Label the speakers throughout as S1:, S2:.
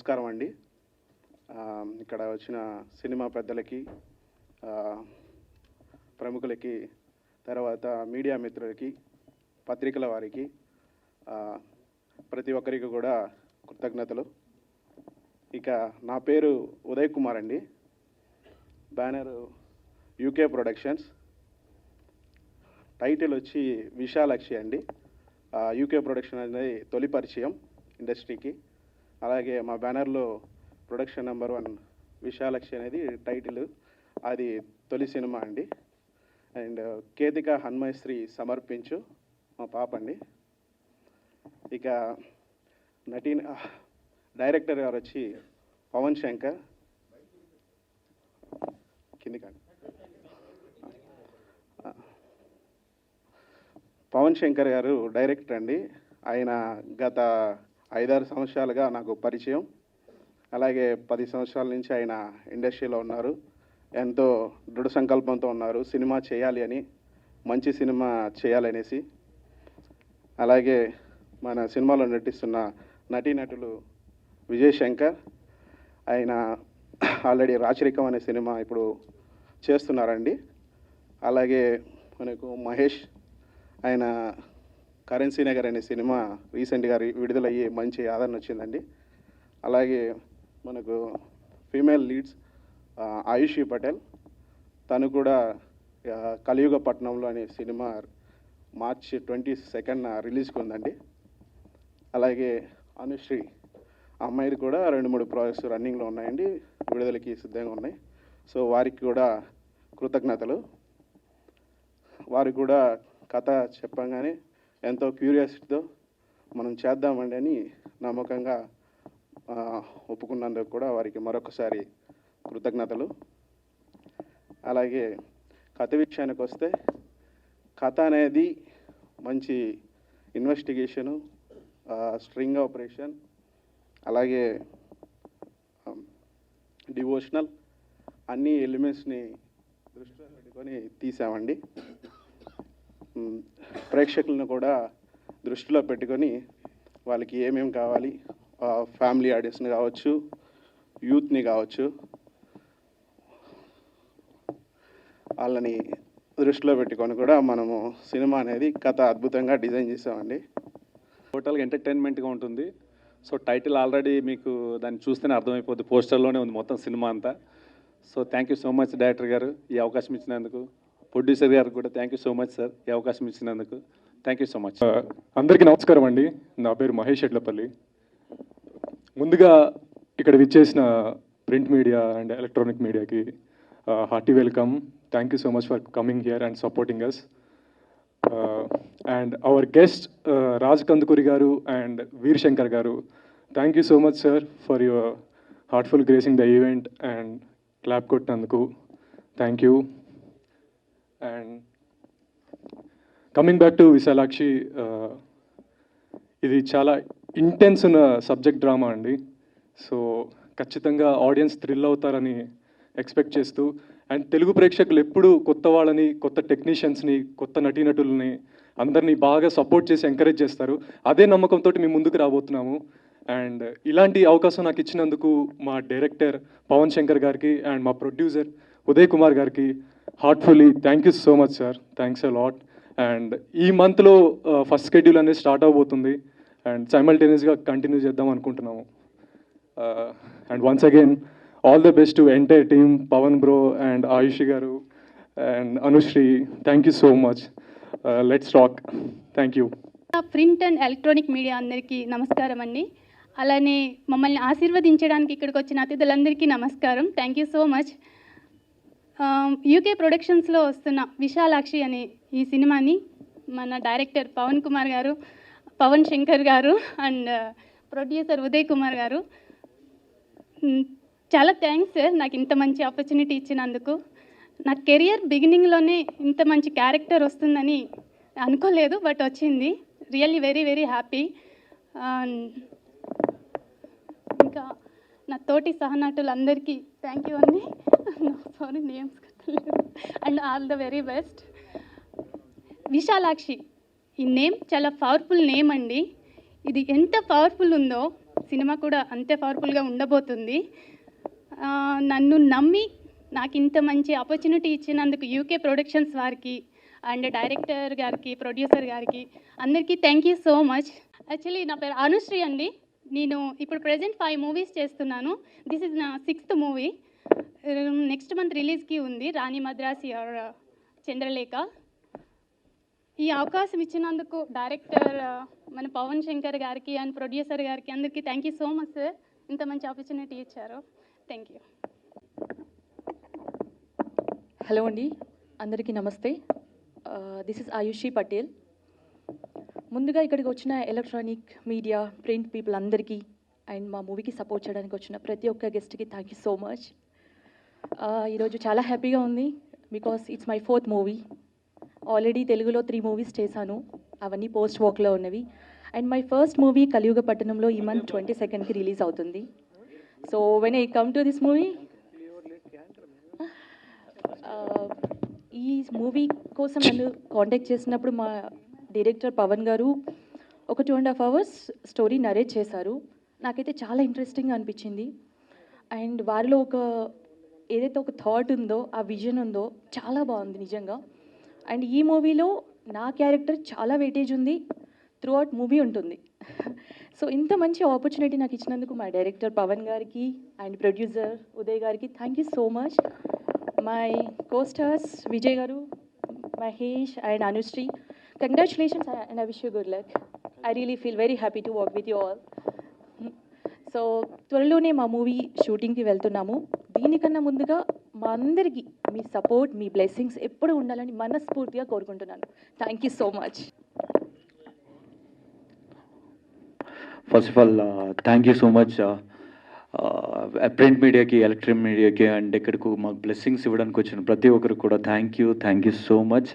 S1: నమస్కారం అండి. ఇక్కడ వచ్చిన సినిమా పెద్దలకి, ప్రముఖులకి, తర్వాత మీడియా మిత్రులకి, పత్రికల వారికి, ప్రతి ఒక్కరికి కూడా కృతజ్ఞతలు. ఇక నా పేరు ఉదయ్ కుమార్ అండి. Banner UK productions. టైటిల్ వచ్చి విశాలాక్షి అండి. యూకే ప్రొడక్షన్ అనేది తొలి పరిచయం ఇండస్ట్రీకి. అలాగే మా బ్యానర్లో ప్రొడక్షన్ నెంబర్ 1 విశాలాక్షి అనేది టైటిల్. అది తొలి సినిమా అండి. అండ్ కేతిక హన్మయశ్రీ సమర్పించు మా పాప అండి. ఇక డైరెక్టర్ గారు వచ్చి పవన్ శంకర్. కిందికండి. పవన్ శంకర్ గారు డైరెక్టర్ అండి. ఆయన గత 5-6 సంవత్సరాలుగా నాకు పరిచయం. అలాగే 10 సంవత్సరాల నుంచి ఆయన ఇండస్ట్రీలో ఉన్నారు. ఎంతో దృఢ సంకల్పంతో ఉన్నారు సినిమా చేయాలి అని, మంచి సినిమా చేయాలనేసి. అలాగే మన సినిమాలో నటిస్తున్న నటీనటులు విజయ్ శంకర్, ఆయన ఆల్రెడీ రాచరికం అనే సినిమా ఇప్పుడు చేస్తున్నారండి. అలాగే మనకు మహేష్, ఆయన కరెన్సీ నగర్ అనే సినిమా రీసెంట్గా విడుదలయ్యి మంచి ఆదరణ వచ్చిందండి. అలాగే మనకు ఫీమేల్ లీడ్స్ ఆయుషి పటేల్, తను కూడా కలియుగ పట్నంలో అనే సినిమా మార్చ్ 22న రిలీజ్కి ఉందండి. అలాగే అనుశ్రీ, అమ్మాయిది కూడా 2-3 ప్రాజెక్ట్స్ రన్నింగ్లో ఉన్నాయండి, విడుదలకి సిద్ధంగా ఉన్నాయి. సో వారికి కూడా కృతజ్ఞతలు. వారు కూడా కథ చెప్పంగానే ఎంతో క్యూరియాసిటీతో మనం చేద్దామండి అని నమ్మకంగా ఒప్పుకున్నందుకు కూడా వారికి మరొకసారి కృతజ్ఞతలు. అలాగే కథ విషయానికి వస్తే, కథ అనేది మంచి ఇన్వెస్టిగేషను, స్ట్రింగ్ ఆపరేషన్, అలాగే డివోషనల్ అన్ని ఎలిమెంట్స్ని దృష్టిలో పెట్టుకొని తీసామండి. ప్రేక్షకులను కూడా దృష్టిలో పెట్టుకొని వాళ్ళకి ఏమేమి కావాలి, ఫ్యామిలీ ఆడియన్స్ని కావచ్చు, యూత్ని కావచ్చు, వాళ్ళని దృష్టిలో పెట్టుకొని కూడా మనము సినిమా అనేది కథ అద్భుతంగా డిజైన్ చేసామండి.
S2: టోటల్గా ఎంటర్టైన్మెంట్గా ఉంటుంది. సో టైటిల్ ఆల్రెడీ మీకు దాన్ని చూస్తేనే అర్థమైపోద్ది, పోస్టర్లోనే ఉంది మొత్తం సినిమా అంతా. So thank you so much director గారు ఈ అవకాశం ఇచ్చినందుకు. ప్రొడ్యూసర్ గారికి కూడా thank you so much sir ఈ అవకాశం ఇచ్చినందుకు. Thank you so much.
S3: అందరికీ నమస్కారం అండి. నా పేరు మహేష్ ఎడ్లపల్లి. ముందుగా ఇక్కడ విచ్చేసిన ప్రింట్ మీడియా అండ్ ఎలక్ట్రానిక్ మీడియాకి hearty welcome. Thank you so much for coming here and supporting us. And our guest Raj Kandukuri గారు అండ్ వీర్ శంకర్ గారు, thank you so much sir for your heartful gracing the event and clap కొట్టినందుకు thank you. And coming back to Vishalakshi, ఇది చాలా intense ఉన్న subject drama అండి. So ఖచ్చితంగా audience thrill అవుతారని expect చేస్తూ, అండ్ తెలుగు ప్రేక్షకులు ఎప్పుడూ కొత్త వాళ్ళని, కొత్త టెక్నీషియన్స్ని, కొత్త నటీనటులని అందరినీ బాగా సపోర్ట్ చేసి ఎంకరేజ్ చేస్తారు. అదే నమ్మకంతో మేము ముందుకు రాబోతున్నాము. అండ్ ఇలాంటి అవకాశం నాకు ఇచ్చినందుకు మా డైరెక్టర్ పవన్ శంకర్ గారికి అండ్ మా ప్రొడ్యూసర్ ఉదయ్ కుమార్ గారికి heartfully thank you so much sir. Thanks a lot. And ఈ మంత్లో ఫస్ట్ షెడ్యూల్ అనేది స్టార్ట్ అవబోతుంది అండ్ సైమల్టేనియస్గా కంటిన్యూ చేద్దాం అనుకుంటున్నాము. And once again all the best to entire team, Pavan bro and Ayushi గారు and Anushri, thank you so much. Let's talk. Thank you.
S4: Print and electronic media అందరికీ నమస్కారం అండి. అలానే మమ్మల్ని ఆశీర్వదించడానికి ఇక్కడికి వచ్చిన అతిథులందరికీ నమస్కారం. Thank you so much. UK ప్రొడక్షన్స్లో వస్తున్న విశాలాక్షి అనే ఈ సినిమాని మన డైరెక్టర్ పవన్ కుమార్ గారు, పవన్ శంకర్ గారు అండ్ ప్రొడ్యూసర్ ఉదయ్ కుమార్ గారు, చాలా థ్యాంక్స్ సార్ నాకు ఇంత మంచి ఆపర్చునిటీ ఇచ్చినందుకు. నా కెరియర్ బిగినింగ్లోనే ఇంత మంచి క్యారెక్టర్ వస్తుందని అనుకోలేదు, బట్ వచ్చింది. Really very very happy. ఇంకా నా తోటి సహనటులందరికీ థ్యాంక్ యూ అండి. Sorry names and all the very best. Visalakshi ఈ నేమ్ చాలా పవర్ఫుల్ నేమ్ అండి. ఇది ఎంత పవర్ఫుల్ ఉందో సినిమా కూడా అంతే పవర్ఫుల్గా ఉండబోతుంది. నన్ను నమ్మి నాకు ఇంత మంచి ఆపర్చునిటీ ఇచ్చినందుకు యూకే ప్రొడక్షన్స్ వారికి అండ్ డైరెక్టర్ గారికి, ప్రొడ్యూసర్ గారికి అందరికీ thank you so much. Actually నా పేరు అనుశ్రీ అండి. నేను ఇప్పుడు ప్రజెంట్ 5 మూవీస్ చేస్తున్నాను. దిస్ ఇస్ నా 6th మూవీ. నెక్స్ట్ మంత్ రిలీజ్కి ఉంది, రాణి మద్రాసి ఆర్ చంద్రలేఖ. ఈ అవకాశం ఇచ్చినందుకు డైరెక్టర్ మన పవన్ శంకర్ గారికి అండ్ ప్రొడ్యూసర్ గారికి అందరికీ thank you so much sir. ఇంత మంచి ఆపర్చునిటీ ఇచ్చారు. Thank you.
S5: హలో అండి, అందరికీ నమస్తే. This is Ayushi Patel. ముందుగా ఇక్కడికి వచ్చిన ఎలక్ట్రానిక్ మీడియా, ప్రింట్ పీపుల్ అందరికీ అండ్ మా మూవీకి సపోర్ట్ చేయడానికి వచ్చిన ప్రతి ఒక్క గెస్ట్కి థ్యాంక్ యూ సో మచ్. ఈరోజు చాలా హ్యాపీగా ఉంది because it's my 4th movie. Already తెలుగులో 3 మూవీస్ చేశాను, అవన్నీ పోస్ట్ వర్క్లో ఉన్నవి. అండ్ మై ఫస్ట్ మూవీ కలియుగ పట్టణంలో ఈ మంత్ 22కి రిలీజ్ అవుతుంది. So when I come to this movie, ఈ మూవీ కోసం నన్ను కాంటాక్ట్ చేసినప్పుడు మా డైరెక్టర్ పవన్ గారు ఒక 2.5 hours స్టోరీ నరేట్ చేశారు. నాకైతే చాలా ఇంట్రెస్టింగ్గా అనిపించింది. అండ్ వారిలో ఏదైతే ఒక థాట్ ఉందో, ఆ విజన్ ఉందో చాలా బాగుంది నిజంగా. అండ్ ఈ మూవీలో నా క్యారెక్టర్ చాలా వెయిటేజ్ ఉంది, త్రూ అవుట్ మూవీ ఉంటుంది. సో ఇంత మంచి ఆపర్చునిటీ నాకు ఇచ్చినందుకు మా డైరెక్టర్ పవన్ గారికి అండ్ ప్రొడ్యూసర్ ఉదయ్ గారికి thank you so much. My costars Vijay గారు, Mahesh and Anushri, congratulations and I wish you good luck. I really feel very happy to work with you all. So త్వరలోనే మా మూవీ షూటింగ్కి వెళ్తున్నాము. దీనికన్నా ముందుగా మా అందరికీ మీ సపోర్ట్, మీ బ్లెస్సింగ్స్ ఎప్పుడు ఉండాలని మనస్ఫూర్తిగా కోరుకుంటున్నాను. Thank you so much.
S6: First of all thank you so much print మీడియాకి, ఎలక్ట్రిక్ మీడియాకి అండ్ ఇక్కడికి మాకు బ్లెస్సింగ్స్ ఇవ్వడానికి వచ్చిన ప్రతి ఒక్కరికి కూడా థ్యాంక్ యూ సో మచ్.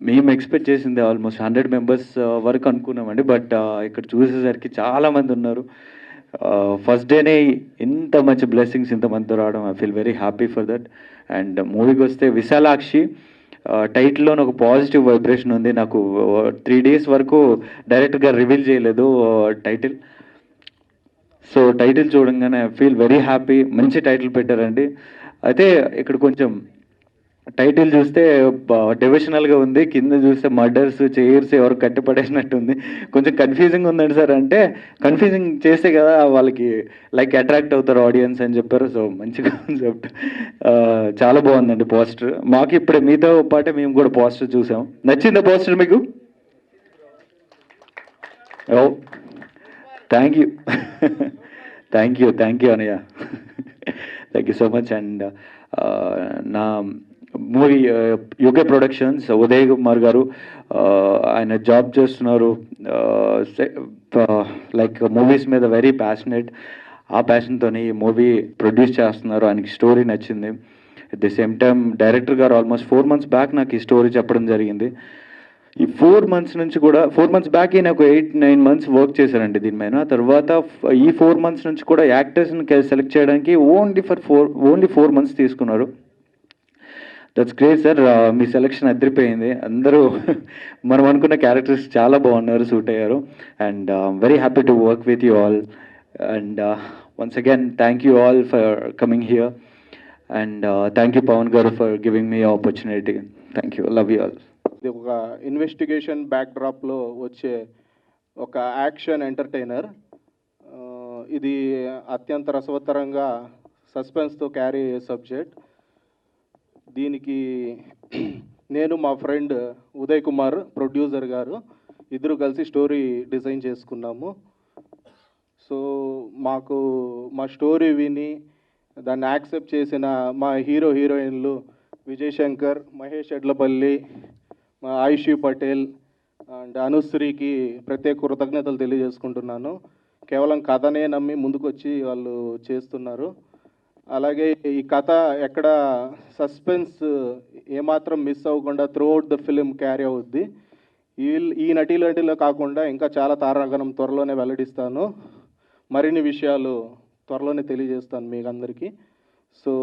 S6: మేము ఎక్స్పెక్ట్ చేసింది ఆల్మోస్ట్ 100 మెంబర్స్ వరకు అనుకున్నామండి, బట్ ఇక్కడ చూసేసరికి చాలామంది ఉన్నారు. ఫస్ట్ డేనే ఇంత మంచి బ్లెస్సింగ్స్ ఇంతమందితో రావడం I feel very happy for that. And మూవీకి వస్తే విశాలాక్షి టైటిల్లోనే ఒక పాజిటివ్ వైబ్రేషన్ ఉంది. నాకు 3 days వరకు డైరెక్ట్గా రివీల్ చేయలేదు టైటిల్. సో టైటిల్ చూడంగానే ఐ ఫీల్ వెరీ హ్యాపీ. మంచి టైటిల్ పెట్టారండి. అయితే ఇక్కడ కొంచెం టైటిల్ చూస్తే డివిజనల్గా ఉంది, కింద చూస్తే మర్డర్స్, చైర్స్ ఎవరు కట్టిపడేసినట్టుంది. కొంచెం కన్ఫ్యూజింగ్ ఉందండి సార్. అంటే కన్ఫ్యూజింగ్ చేస్తే కదా వాళ్ళకి లైక్ అట్రాక్ట్ అవుతారు ఆడియన్స్ అని చెప్పారు. సో మంచి కాన్సెప్ట్, చాలా బాగుందండి పోస్టర్. మాకు ఇప్పుడే మీతో పాటే మేము కూడా పోస్టర్ చూసాం. నచ్చిందా పోస్టర్ మీకు? ఓ థ్యాంక్ యూ అన్నయ్య. Thank you so much. And నా movie UK productions Uday Kumar గారు, ఆయన జాబ్ చేస్తున్నారు, లైక్ మూవీస్ మీద వెరీ ప్యాషనెట్. ఆ ప్యాషన్తో ఈ మూవీ ప్రొడ్యూస్ చేస్తున్నారు. ఆయనకి స్టోరీ నచ్చింది. At the same time director గారు ఆల్మోస్ట్ 4 months బ్యాక్ నాకు ఈ స్టోరీ చెప్పడం జరిగింది. ఈ 4 months నుంచి కూడా 4 months బ్యాక్ నాకు 8-9 months వర్క్ చేశారండి దీని మీద. తర్వాత ఈ 4 months నుంచి కూడా యాక్టర్స్ని సెలెక్ట్ చేయడానికి ఓన్లీ 4 months తీసుకున్నారు. That's great sir. మీ సెలెక్షన్ అదిరిపోయింది. అందరూ మనం అనుకున్న క్యారెక్టర్స్ చాలా బాగున్నారు, సూట్ అయ్యారు. And very happy to work with you all. And once again thank you all for coming here. And thank you Pavan గారు for giving me opportunity. Thank you, love you all.
S1: ఇది ఒక investigation బ్యాక్డ్రాప్లో వచ్చే ఒక action entertainer. ఇది అత్యంత రసవత్తరంగా సస్పెన్స్తో carry అయ్యే subject. దీనికి నేను మా ఫ్రెండ్ ఉదయ్ కుమార్ ప్రొడ్యూసర్ గారు ఇద్దరు కలిసి స్టోరీ డిజైన్ చేసుకున్నాము. సో మాకు మా స్టోరీ విని దాన్ని యాక్సెప్ట్ చేసిన మా హీరోయిన్లు విజయ్ శంకర్, మహేష్ ఎడ్లపల్లి, మా ఆయుషి పటేల్ అండ్ అనుశ్రీకి ప్రత్యేక కృతజ్ఞతలు తెలియజేసుకుంటున్నాను. కేవలం కథనే నమ్మి ముందుకొచ్చి వాళ్ళు చేస్తున్నారు. అలాగే ఈ కథ ఎక్కడ సస్పెన్స్ ఏమాత్రం మిస్ అవ్వకుండా త్రూఅవుట్ ద ఫిలిం క్యారీ అవుద్ది. ఈ నటీలో కాకుండా ఇంకా చాలా తారాగణం త్వరలోనే వెల్లడిస్తాను. మరిన్ని విషయాలు త్వరలోనే తెలియజేస్తాను మీకు అందరికీ. సో